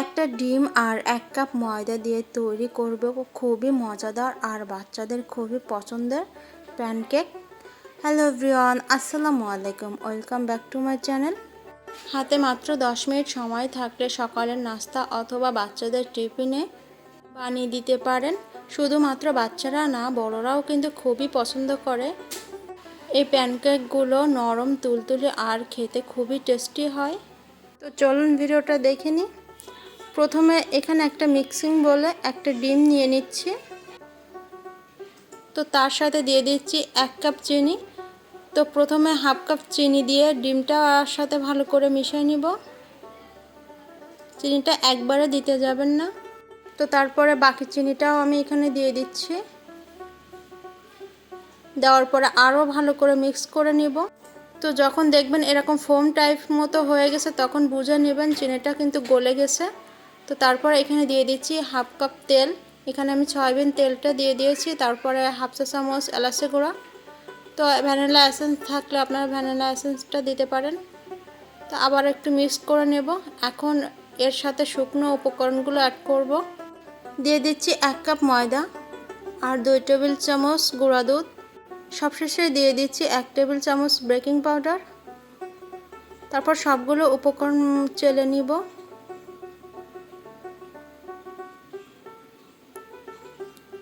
একটা ডিম আর 1 কাপ ময়দা দিয়ে তৈরি করব খুবই মজাদার আর বাচ্চাদের খুবই পছন্দের প্যানকেক। হ্যালো এভরিওয়ান, আসসালামু আলাইকুম, welcome back to my channel. হাতে মাত্র 10 মিনিট সময় থাকলে সকালের নাস্তা অথবা বাচ্চাদের টিফিনে বানিয়ে দিতে পারেন। শুধুমাত্র বাচ্চারা না, বড়রাও কিন্তু খুবই পছন্দ করে। এই প্যানকেকগুলো নরম তুলতুলে আর খেতে খুবই টেস্টি হয়। তো চলুন ভিডিওটা দেখে নিই। প্রথমে এখানে একটা মিক্সিং বলে একটা ডিম নিয়ে নিচ্ছি। তো তার সাথে দিয়ে দিচ্ছি 1 কাপ চিনি। তো প্রথমে হাফ কাপ চিনি দিয়ে ডিমটার সাথে ভালো করে মিশিয়ে নিব। চিনিটা একবারে দিতে যাবেন না। তো তারপরে বাকি চিনিটাও আমি এখানে দিয়ে দিচ্ছি। দেওয়ার পরে আরও ভালো করে মিক্স করে নিব। তো যখন দেখবেন এরকম ফোম টাইপ মতো হয়ে গেছে তখন বুঝে নেবেন চিনিটা কিন্তু গলে গেছে। তো তারপর এখানে দিয়ে দিচ্ছি হাফ কাপ তেল। এখানে আমি সয়াবিন তেলটা দিয়ে দিয়েছি। তারপরে হাফ চা চামচ এলাচি গুঁড়া। তো ভ্যানিলা এসেন্স থাকলে আপনারা ভ্যানিলা এসেন্সটা দিতে পারেন। তো আবার একটু মিক্স করে নেব। এখন এর সাথে শুকনো উপকরণগুলো অ্যাড করব। দিয়ে দিচ্ছি 1 কাপ ময়দা আর 2 টেবিল চামচ গুঁড়া দুধ। সবশেষে দিয়ে দিচ্ছি 1 টেবিল চামচ বেকিং পাউডার। তারপর সবগুলো উপকরণ চেলে নিব।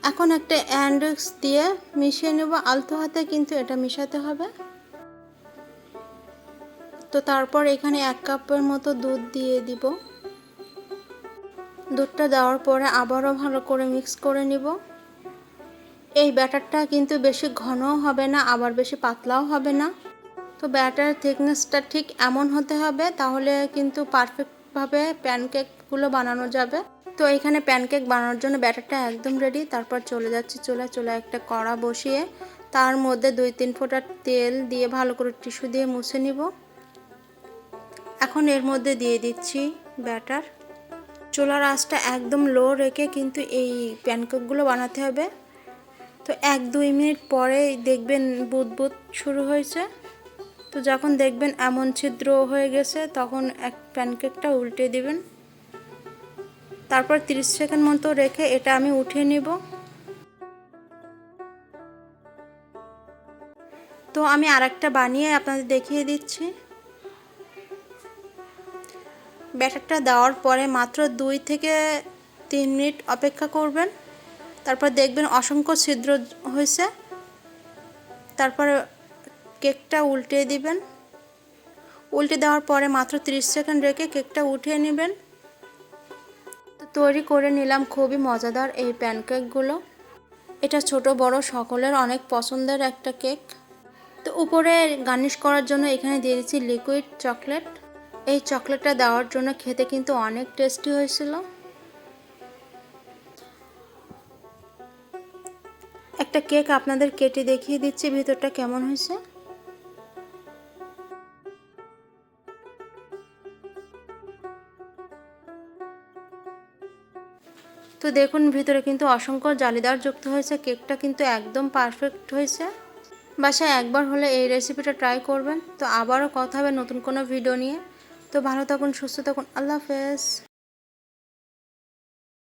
এখন একটা হ্যান্ড উইক্স দিয়ে মিশিয়ে নেব। আলতো হাতে কিন্তু এটা মিশাতে হবে। তো তারপর এখানে 1 কাপের মতো দুধ দিয়ে দিব। দুধটা দেওয়ার পরে আবারও ভালো করে মিক্স করে নিব। এই ব্যাটারটা কিন্তু বেশি ঘনও হবে না, আবার বেশি পাতলাও হবে না। তো ব্যাটার থিকনেসটা ঠিক এমন হতে হবে, তাহলে কিন্তু পারফেক্টভাবে প্যানকেকগুলো বানানো যাবে। তো এখানে প্যানকেক বানানোর জন্য ব্যাটারটা একদম রেডি। তারপর চলে যাচ্ছি চুলায় একটা কড়া বসিয়ে তার মধ্যে 2-3 ফোঁটা তেল দিয়ে ভালো করে টিস্যু দিয়ে মুছে নিব। এখন এর মধ্যে দিয়ে দিচ্ছি ব্যাটার। চুলার আঁচটা একদম লো রেখে কিন্তু এই প্যানকেকগুলো বানাতে হবে। তো 1-2 মিনিট পরে দেখবেন বুদবুদ শুরু হয়েছে। তো যখন দেখবেন এমন ছিদ্র হয়ে গেছে তখন এক প্যানকেকটা উল্টে দিবেন। তারপর 30 সেকেন্ড মতো রেখে এটা আমি উঠিয়ে নিব। তো আমি আরেকটা বানিয়ে আপনাদের দেখিয়ে দিচ্ছি। ব্যাটারটা দেওয়ার পরে মাত্র 2-3 মিনিট অপেক্ষা করবেন। তারপর দেখবেন অসংখ্য ছিদ্র হয়েছে। তারপর কেকটা উল্টে দিবেন। উল্টে দেওয়ার পরে মাত্র 30 সেকেন্ড রেখে কেকটা উঠিয়ে নেবেন। তো তৈরি করে নিলাম খুবই মজাদার এই প্যানকেকগুলো। এটা ছোট বড় সকলের অনেক পছন্দের একটা কেক। তো উপরে গার্নিশ করার জন্য এখানে দিয়ে দিচ্ছি লিকুইড চকলেট। এই চকলেটটা দেওয়ার জন্য খেতে কিন্তু অনেক টেস্টি হয়েছিল। একটা কেক আপনাদের কেটে দেখিয়ে দিচ্ছি ভিতরটা কেমন হয়েছে। তো দেখুন ভিতরে কিন্তু অসংখ্য জালিদার যুক্ত হয়েছে। কেকটা কিন্তু একদম পারফেক্ট হয়েছে। বাসায় একবার হলে এই রেসিপিটা ট্রাই করবেন। তো আবারও কথা হবে নতুন কোনো ভিডিও নিয়ে। তো ভালো থাকুন, সুস্থ থাকুন, আল্লাহ হাফেজ।